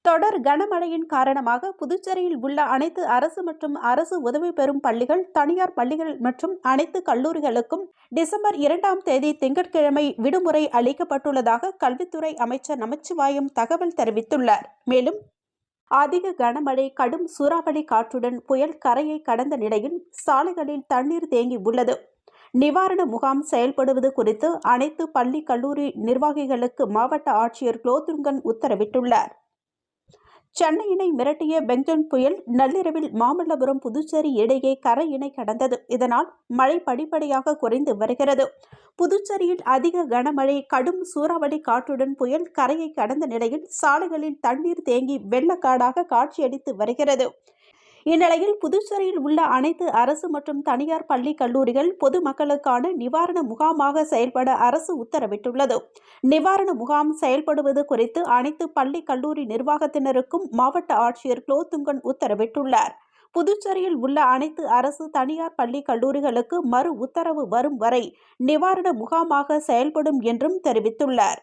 தொடர் கனமழையின் காரணமாக புதுச்சேரியில் உள்ள அனைத்து அரசு மற்றும் அரசு உதவி பெறும் பள்ளிகள், தனியார் பள்ளிகள் மற்றும் அனைத்து கல்லூரிகளுக்கும் டிசம்பர் 2ஆம் தேதி திங்கட்கிழமை விடுமுறை அளிக்கப்பட்டுள்ளதாக கல்வித்துறை அமைச்சர் நமச்சிவாயம் தகவல் தெரிவித்துள்ளார். மேலும் அதிக கனமழை, கடும் சூறாவளி காற்றுடன் புயல் கரையை கடந்த நிலையில் சாலைகளில் தண்ணீர் தேங்கி உள்ளது. நிவாரண முகாம் செயல்படுவது குறித்து அனைத்து பள்ளி, கல்லூரி நிர்வாகிகளுக்கு மாவட்ட ஆட்சியர் குலோத்துங்கன் உத்தரவிட்டுள்ளார். சென்னையினை மிரட்டிய பெங்டன் புயல் நள்ளிரவில் மாமல்லபுரம், புதுச்சேரி இடையே கரையினை கடந்தது. இதனால் மழை படிப்படியாக குறைந்து வருகிறது. புதுச்சேரியில் அதிக கனமழை, கடும் சூறாவளி காற்றுடன் புயல் கரையை கடந்த நிலையில் சாலைகளில் தண்ணீர் தேங்கி வெள்ளக்காடாக காட்சியளித்து வருகிறது. இந்நிலையில் புதுச்சேரியில் உள்ள அனைத்து அரசு மற்றும் தனியார் பள்ளி, கல்லூரிகள் பொதுமக்களுக்கான நிவாரண முகாமாக செயல்பட அரசு உத்தரவிட்டுள்ளது. நிவாரண முகாம் செயல்படுவது குறித்து அனைத்து பள்ளி, கல்லூரி நிர்வாகத்தினருக்கும் மாவட்ட ஆட்சியர் குலோத்துங்கன் உத்தரவிட்டுள்ளார். புதுச்சேரியில் உள்ள அனைத்து அரசு, தனியார் பள்ளி, கல்லூரிகளுக்கு மறு உத்தரவு வரும் வரை நிவாரண முகாமாக செயல்படும் என்றும் தெரிவித்துள்ளார்.